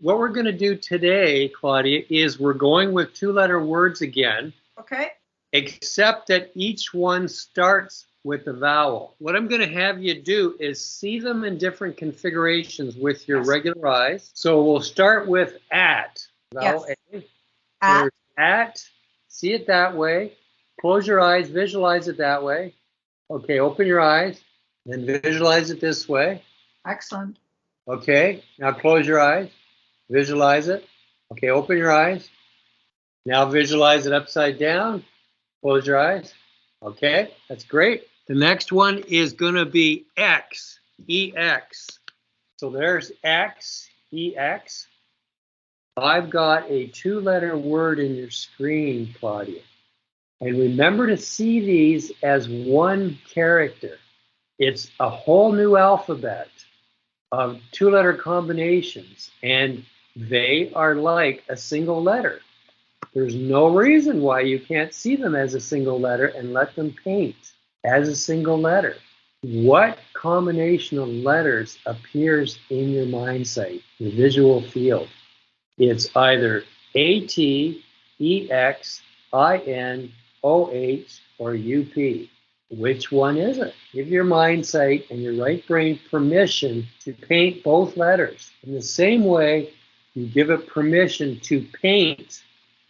what we're going to do today, Claudia, is we're going with two-letter words again. Okay. Except that each one starts with a vowel. What I'm going to have you do is see them in different configurations with your regular eyes. So we'll start with at. Vowel Yes. A. So at. See it that way. Close your eyes. Visualize it that way. Okay, open your eyes. Then visualize it this way. Excellent. Okay, now close your eyes. Visualize it. Okay, open your eyes. Now visualize it upside down. Close your eyes. Okay, that's great. The next one is going to be X, EX. So there's X, EX. I've got a two-letter word in your screen, Claudia. And remember to see these as one character. It's a whole new alphabet of two-letter combinations, and they are like a single letter. There's no reason why you can't see them as a single letter and let them paint as a single letter. What combination of letters appears in your Mindsight, your visual field? It's either A-T, E-X, I-N, O-H, or U-P. Which one is it? Give your Mindsight and your right brain permission to paint both letters. In the same way, you give it permission to paint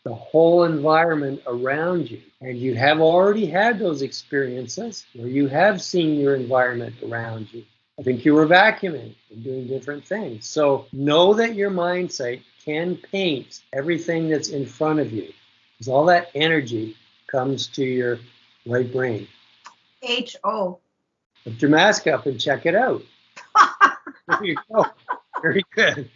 the whole environment around you. And you have already had those experiences where you have seen your environment around you. I think you were vacuuming and doing different things. So know that your Mindsight can paint everything that's in front of you, because all that energy comes to your right brain. H-O. Lift your mask up and check it out. There you go. Very good.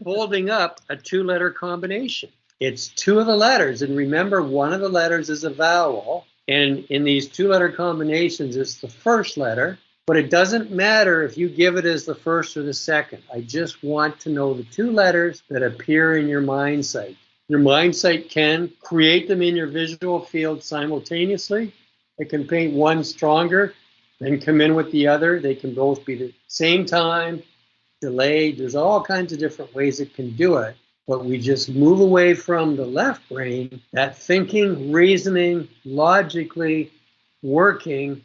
Holding up a two-letter combination. It's two of the letters, and remember, one of the letters is a vowel, and in these two-letter combinations, it's the first letter, but it doesn't matter if you give it as the first or the second. I just want to know the two letters that appear in your Mindsight. Your Mindsight can create them in your visual field simultaneously. It can paint one stronger, then come in with the other. They can both be the same time, delayed. There's all kinds of different ways it can do it. But we just move away from the left brain, that thinking, reasoning, logically working,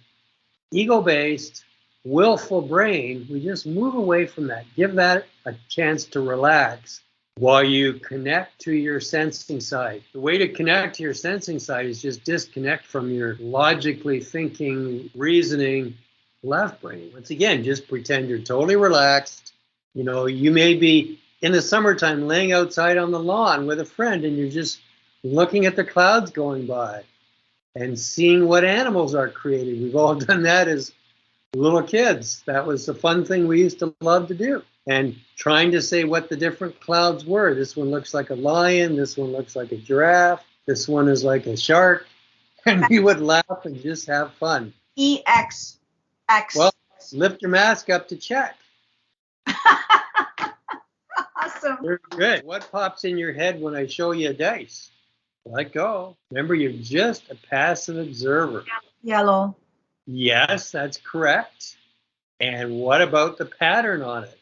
ego-based, willful brain. We just move away from that. Give that a chance to relax while you connect to your sensing side. The way to connect to your sensing side is just disconnect from your logically thinking, reasoning left brain. Once again, just pretend you're totally relaxed. You know, you may be in the summertime laying outside on the lawn with a friend and you're just looking at the clouds going by and seeing what animals are created. We've all done that as little kids. That was a fun thing we used to love to do. And trying to say what the different clouds were. This one looks like a lion. This one looks like a giraffe. This one is like a shark. And we would laugh and just have fun. E-X. X. Well, lift your mask up to check. Awesome. Very good. What pops in your head when I show you a dice? Let go. Remember, you're just a passive observer. Yellow. Yes, that's correct. And what about the pattern on it?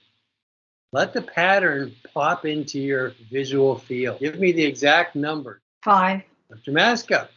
Let the pattern pop into your visual field. Give me the exact number. 5. Lift your mask up.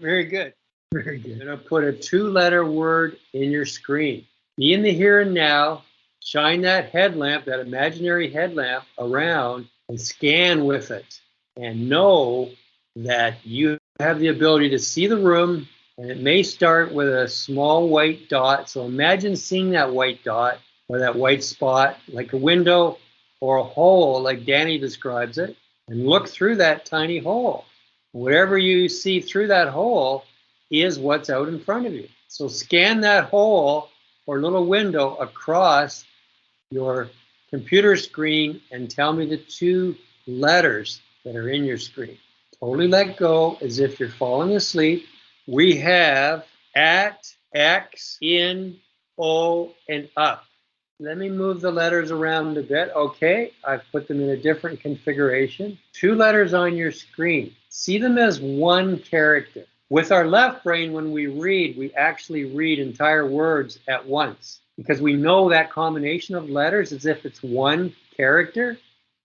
Very good. Very good. You're going to put a two-letter word in your screen. Be in the here and now. Shine that headlamp, that imaginary headlamp, around and scan with it. And know that you have the ability to see the room, and it may start with a small white dot. So imagine seeing that white dot or that white spot like a window or a hole like Danny describes it, and look through that tiny hole. Whatever you see through that hole is what's out in front of you. So scan that hole or little window across your computer screen and tell me the two letters that are in your screen. Totally let go as if you're falling asleep. We have at, X, in, O, and up. Let me move the letters around a bit. Okay, I've put them in a different configuration. Two letters on your screen. See them as one character. With our left brain, when we read, we actually read entire words at once. because we know that combination of letters as if it's one character,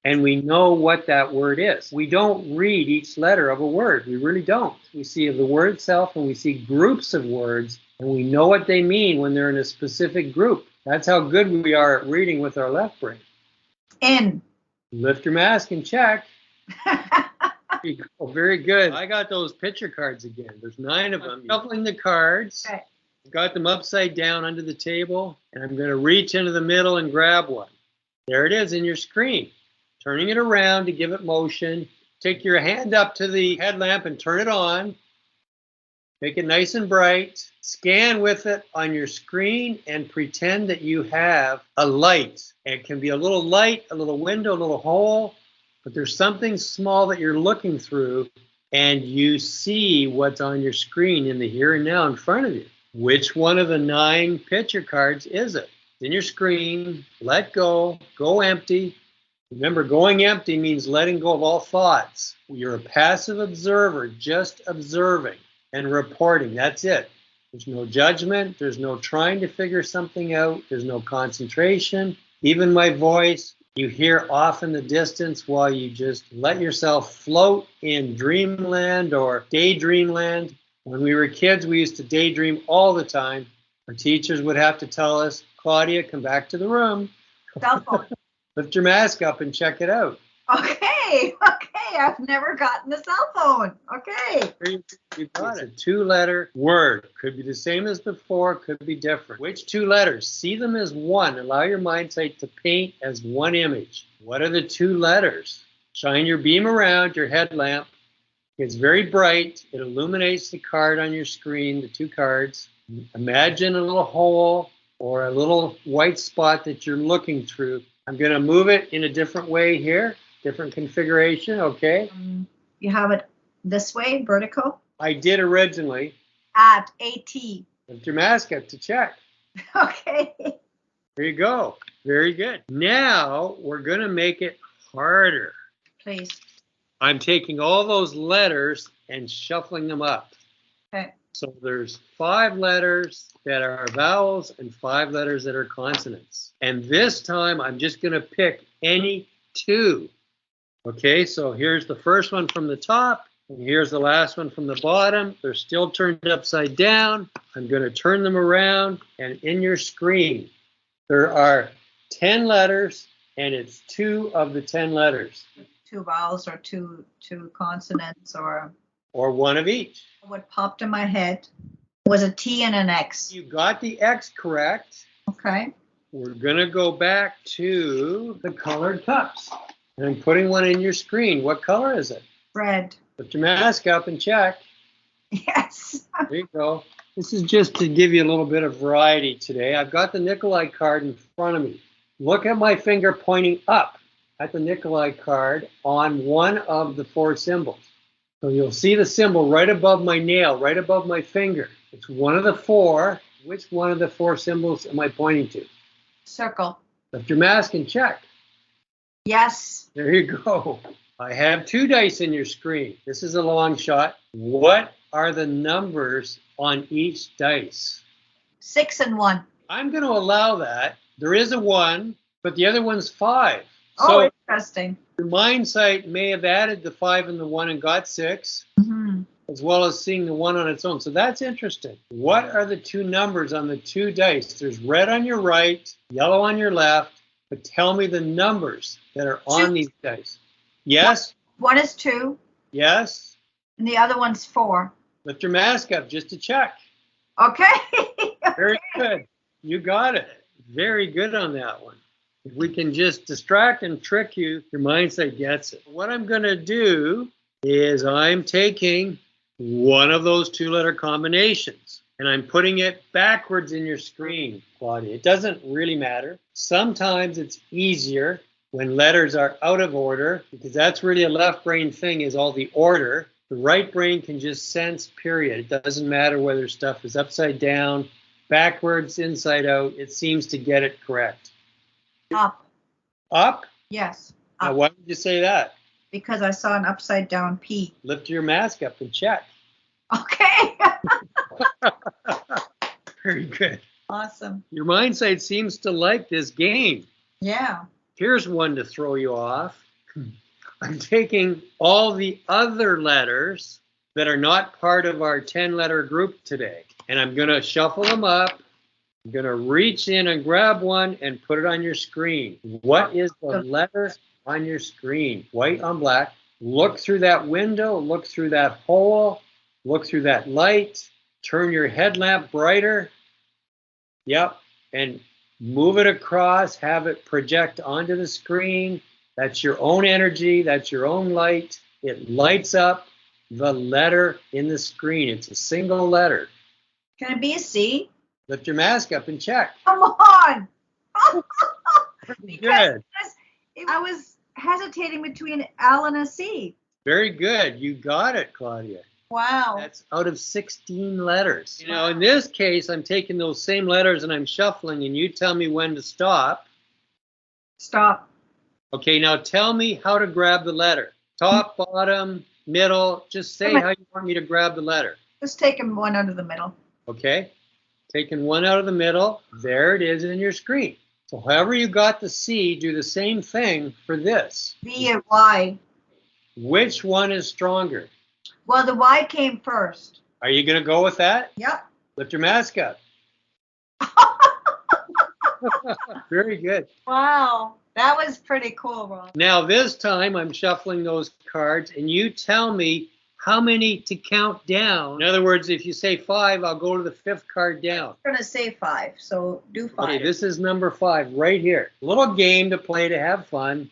and we know what that word is. We don't read each letter of a word. We really don't. We see the word itself, and we see groups of words, and we know what they mean when they're in a specific group. That's how good we are at reading with our left brain. In. Lift your mask and check. Oh, very good. I got those picture cards again. There's 9 of them. I'm shuffling the cards. Okay. Got them upside down under the table, and I'm going to reach into the middle and grab one. There it is in your screen. Turning it around to give it motion. Take your hand up to the headlamp and turn it on. Make it nice and bright. Scan with it on your screen and pretend that you have a light. It can be a little light, a little window, a little hole, but there's something small that you're looking through, and you see what's on your screen in the here and now in front of you. Which one of the 9 picture cards is it? It's in your screen. Let go. Go empty. Remember, going empty means letting go of all thoughts. You're a passive observer, just observing and reporting. That's it. There's no judgment. There's no trying to figure something out. There's no concentration. Even my voice, you hear off in the distance while you just let yourself float in dreamland or daydreamland. When we were kids, we used to daydream all the time. Our teachers would have to tell us, Claudia, come back to the room. Cell phone. Lift your mask up and check it out. Okay. I've never gotten a cell phone. Okay. You got it. It's a 2-letter word. Could be the same as before, could be different. Which 2 letters? See them as one. Allow your Mindsight to paint as one image. What are the 2 letters? Shine your beam around your headlamp. It's very bright. It illuminates the card on your screen, the 2 cards. Imagine a little hole or a little white spot that you're looking through. I'm going to move it in a different way here, different configuration, okay? You have it this way, vertical? I did originally. At AT. Lift your mask up to check. Okay. There you go. Very good. Now we're going to make it harder. Please. I'm taking all those letters and shuffling them up. Okay. So there's 5 letters that are vowels and 5 letters that are consonants. And this time I'm just going to pick any 2. Okay, so here's the first one from the top, and here's the last one from the bottom. They're still turned upside down. I'm going to turn them around, and in your screen, there are 10 letters, and it's 2 of the 10 letters. 2 vowels or two consonants or 1 of each. what popped in my head was a T and an X. You got the X correct. Okay. We're going to go back to the colored cups. And I'm putting one in your screen. What color is it? Red. Put your mask up and check. Yes. There you go. This is just to give you a little bit of variety today. I've got the Nikolai card in front of me. Look at my finger pointing up at the Nikolai card on one of the 4 symbols. So you'll see the symbol right above my nail, right above my finger. It's one of the 4. Which one of the 4 symbols am I pointing to? Circle. Lift your mask and check. Yes. There you go. I have 2 dice in your screen. This is a long shot. What are the numbers on each dice? 6 and 1. I'm going to allow that. There is a 1, but the other one's 5. Oh, So interesting. your Mindsight may have added the 5 and the 1 and got 6, as well as seeing the 1 on its own. So that's interesting. What are the 2 numbers on the 2 dice? There's red on your right, yellow on your left, but tell me the numbers that are on these dice. Yes? One is 2, Yes? and the other one's 4. Lift your mask up just to check. Okay. Very good. You got it. Very good on that one. If we can just distract and trick you, your Mindsight gets it. What I'm going to do is I'm taking one of those 2-letter combinations, and I'm putting it backwards in your screen, Claudia. It doesn't really matter. Sometimes it's easier when letters are out of order, because that's really a left brain thing, is all the order. The right brain can just sense, period. It doesn't matter whether stuff is upside down, backwards, inside out. It seems to get it correct. Up. Up? Yes. Now, Up. why would you say that? Because I saw an upside down P. Lift your mask up and check. Okay. Very good. Awesome. Your Mindsight seems to like this game. Yeah. Here's one to throw you off. I'm taking all the other letters that are not part of our 10-letter group today, and I'm going to shuffle them up. I'm going to reach in and grab one and put it on your screen. What is the letter on your screen? White on black. Look through that window. Look through that hole. Look through that light. Turn your headlamp brighter. Yep. And move it across. Have it project onto the screen. That's your own energy. That's your own light. It lights up the letter in the screen. It's a single letter. Can it be a C? Lift your mask up and check. Come on. Good. I was hesitating between L and a C. Very good. You got it, Claudia. Wow. That's out of 16 letters. You know, in this case, I'm taking those same letters and I'm shuffling, and you tell me when to stop. Stop. Okay, now tell me how to grab the letter. Top, bottom, middle. Just say how you want me to grab the letter. Just taking one out of the middle. Okay. Taking one out of the middle. There it is in your screen. So however you got the C, do the same thing for this. V and Y. Which one is stronger? Well, the Y came first. Are you going to go with that? Yep. Lift your mask up. Very good. Wow. That was pretty cool, Ron. Now this time I'm shuffling those cards and you tell me how many to count down. In other words, if you say 5, I'll go to the 5th card down. I'm going to say 5, so do 5. Okay, this is number 5 right here. A little game to play to have fun.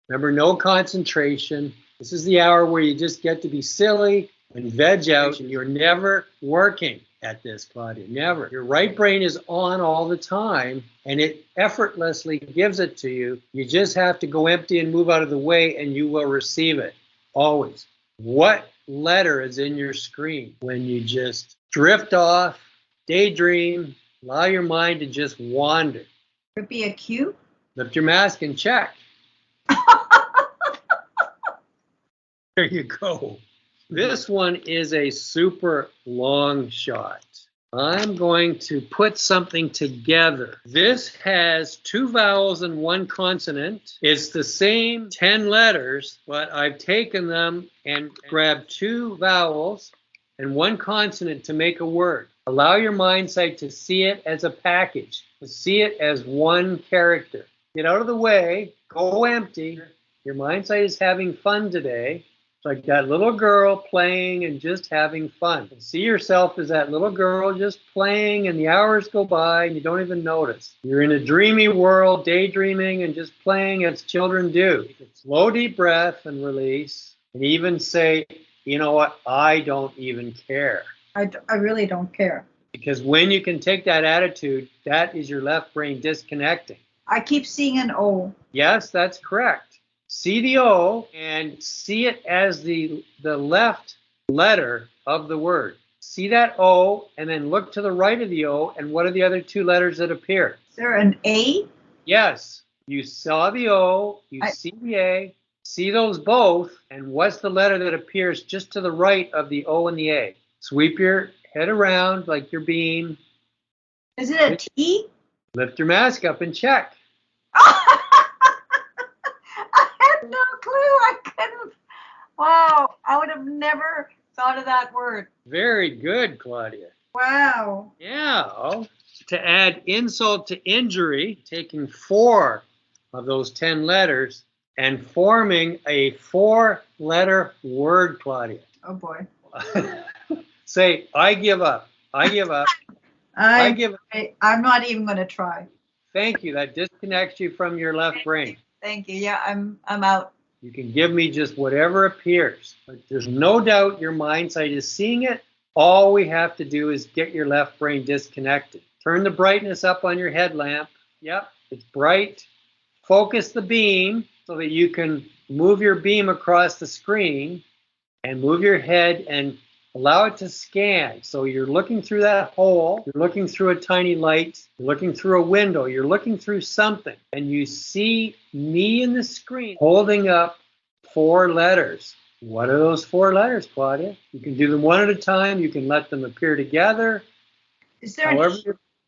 Remember, no concentration. This is the hour where you just get to be silly and veg out, and you're never working at this, Claudia, never. Your right brain is on all the time, and it effortlessly gives it to you. You just have to go empty and move out of the way, and you will receive it, always. What letter is in your screen when you just drift off, daydream, allow your mind to just wander? Could it be a Q? Lift your mask and check. There you go. This one is a super long shot. I'm going to put something together. This has 2 vowels and 1 consonant. It's the same 10 letters, but I've taken them and grabbed 2 vowels and 1 consonant to make a word. Allow your Mindsight to see it as a package, to see it as one character. Get out of the way, go empty. Your Mindsight is having fun today. It's like that little girl playing and just having fun. And see yourself as that little girl just playing, and the hours go by and you don't even notice. You're in a dreamy world, daydreaming and just playing as children do. Slow, deep breath and release. And even say, you know what, I don't even care. I really don't care. Because when you can take that attitude, that is your left brain disconnecting. I keep seeing an O. Yes, that's correct. See the O and see it as the left letter of the word. See that O and then look to the right of the O, and what are the other 2 letters that appear? Is there an A? Yes. You saw the O, you see the A, see those both, and what's the letter that appears just to the right of the O and the A? Sweep your head around like your beam. Is it a T? Lift your mask up and check. No clue. I couldn't. Wow. I would have never thought of that word. Very good, Claudia. Wow. Yeah. To add insult to injury, taking 4 of those 10 letters and forming a 4-letter word, Claudia. Oh, boy. Say, I give up. I give up. I give up. I'm not even going to try. Thank you. That disconnects you from your left brain. Thank you. Yeah, I'm out. You can give me just whatever appears. But there's no doubt your Mindsight is seeing it. All we have to do is get your left brain disconnected. Turn the brightness up on your headlamp. Yep, it's bright. Focus the beam so that you can move your beam across the screen and move your head and allow it to scan. So you're looking through that hole, you're looking through a tiny light, you're looking through a window, you're looking through something, and you see me in the screen holding up 4 letters. What are those 4 letters, Claudia? You can do them one at a time, you can let them appear together. Is there an E?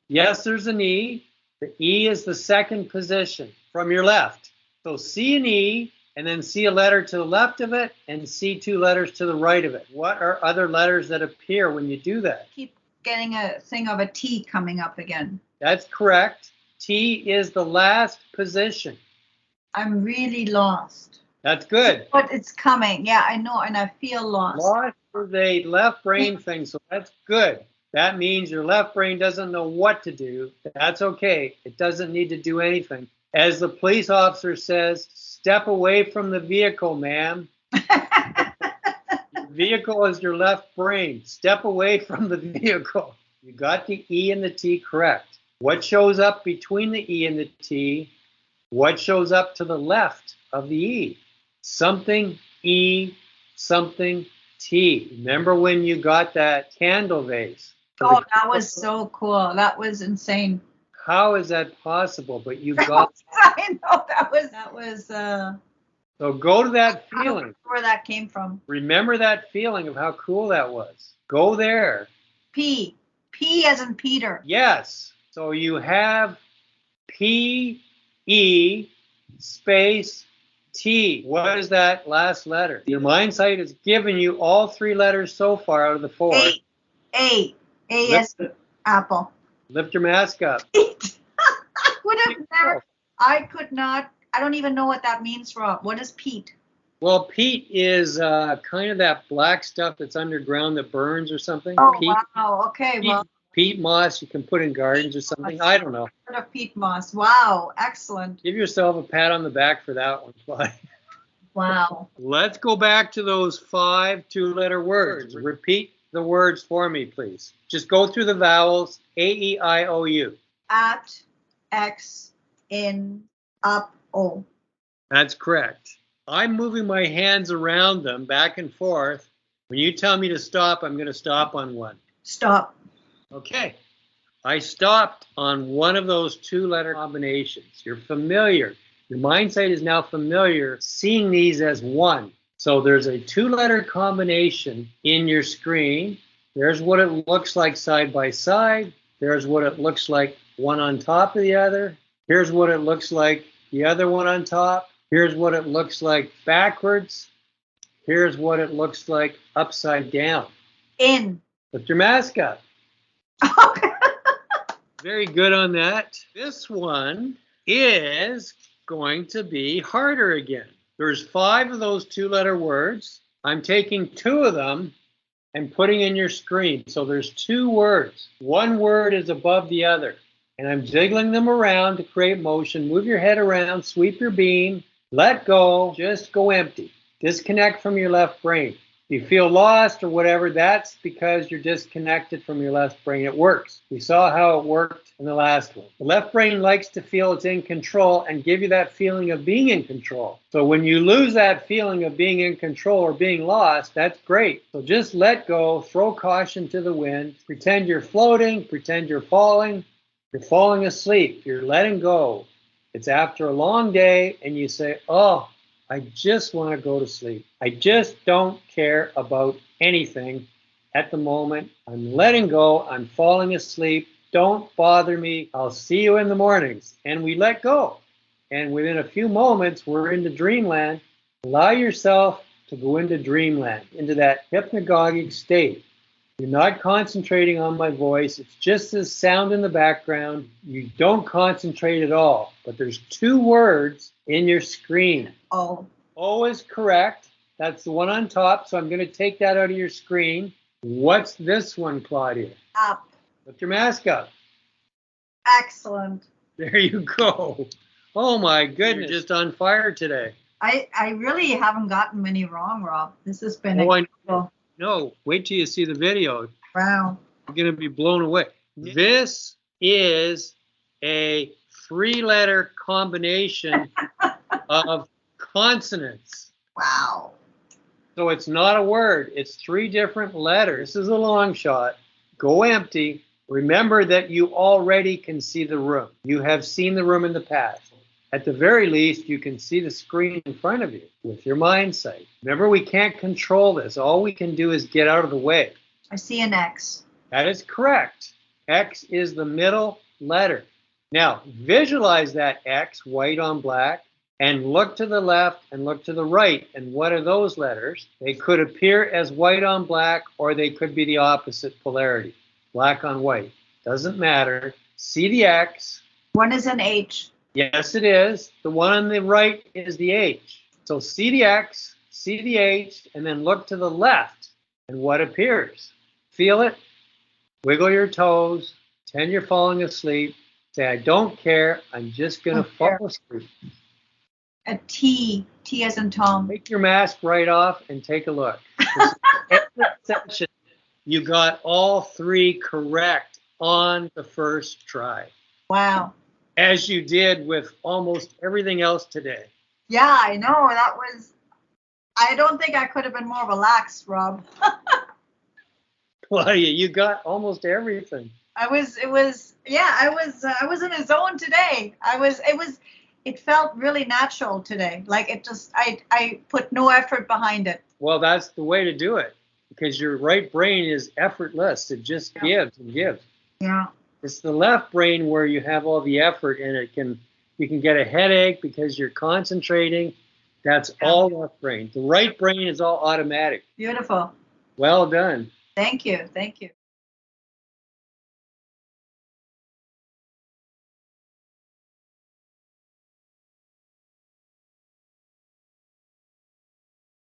Yes, there's an E. The E is the second position from your left. So see an E, and then see a letter to the left of it, and see two letters to the right of it. What are other letters that appear when you do that? Keep getting a thing of a T coming up again. That's correct. T is the last position. I'm really lost. That's good. But it's coming. Yeah, I know, and I feel lost. Lost is a left brain thing, so that's good. That means your left brain doesn't know what to do. That's okay. It doesn't need to do anything. As the police officer says, step away from the vehicle, ma'am. The vehicle is your left brain. Step away from the vehicle. You got the E and the T correct. What shows up between the E and the T? What shows up to the left of the E? Something E, something T. Remember when you got that candle vase? Oh, that was so cool. That was insane. How is that possible? But you got. I know that was. So go to that I don't know feeling. where that came from. Remember that feeling of how cool that was. Go there. P as in Peter. Yes. So you have P, E, space, T. What is that last letter? Your Mindsight has given you all three letters so far out of the four. A as in apple. Lift your mask up. I would have never. I could not. I don't even know what that means, Rob. What is peat? Well, peat is kind of that black stuff that's underground that burns or something. Oh, Peat, wow. Okay, well. peat moss you can put in gardens or something. I don't know. Heard of peat moss. Wow, excellent. Give yourself a pat on the back for that one, Claudia. Wow. Let's go back to those 5 two-letter words. Repeat the words for me, please. Just go through the vowels. A, E, I, O, U. At, X, in, up, O. That's correct. I'm moving my hands around them back and forth. When you tell me to stop, I'm going to stop on one. Stop. Okay. I stopped on one of those two-letter combinations. You're familiar. Your Mindsight is now familiar seeing these as one. So there's a two-letter combination in your screen. There's what it looks like side by side. There's what it looks like one on top of the other. Here's what it looks like the other one on top. Here's what it looks like backwards. Here's what it looks like upside down. In. Lift your mask up. Very good on that. This one is going to be harder again. There's 5 of those two-letter words. I'm taking 2 of them and putting in your screen. So there's 2 words. One word is above the other. And I'm jiggling them around to create motion. Move your head around, sweep your beam, let go, just go empty. Disconnect from your left brain. If you feel lost or whatever, that's because you're disconnected from your left brain. It works. We saw how it worked in the last one. The left brain likes to feel it's in control and give you that feeling of being in control. So when you lose that feeling of being in control or being lost, that's great. So just let go, throw caution to the wind, pretend you're floating, pretend you're falling. You're falling asleep. You're letting go. It's after a long day and you say, oh, I just want to go to sleep. I just don't care about anything at the moment. I'm letting go. I'm falling asleep. Don't bother me. I'll see you in the mornings. And we let go. And within a few moments, we're into dreamland. Allow yourself to go into dreamland, into that hypnagogic state. You're not concentrating on my voice. It's just this sound in the background. You don't concentrate at all. But there's 2 words in your screen. O. O is correct. That's the one on top. So I'm going to take that out of your screen. What's this one, Claudia? Up. Lift your mask up. Excellent. There you go. Oh my goodness, you're just on fire today. I really haven't gotten many wrong, Rob. This has been incredible. No, wait till you see the video. Wow. You're going to be blown away. This is a 3-letter combination of consonants. Wow. So it's not a word. It's 3 different letters. This is a long shot. Go empty. Remember that you already can see the room. You have seen the room in the past. At the very least, you can see the screen in front of you with your Mindsight. Remember, we can't control this. All we can do is get out of the way. I see an X. That is correct. X is the middle letter. Now, visualize that X, white on black, and look to the left and look to the right. And what are those letters? They could appear as white on black, or they could be the opposite polarity, black on white. Doesn't matter. See the X. One is an H. Yes, it is. The one on the right is the H. So see the X, see the H, and then look to the left. And what appears? Feel it. Wiggle your toes. Pretend you're falling asleep. Say, I don't care. I'm just going to fall asleep. A T. T as in Tom. Take your mask right off and take a look. Every session, you got all 3 correct on the first try. Wow. As you did with almost everything else today. Yeah, I know. That was, I don't think I could have been more relaxed, Rob. Claudia, you got almost everything. I was in a zone today. It felt really natural today. Like it just, I put no effort behind it. Well, that's the way to do it, because your right brain is effortless. It just gives and gives. Yeah. It's the left brain where you have all the effort, and you can get a headache because you're concentrating. That's all left brain. The right brain is all automatic. Beautiful. Well done. Thank you. Thank you.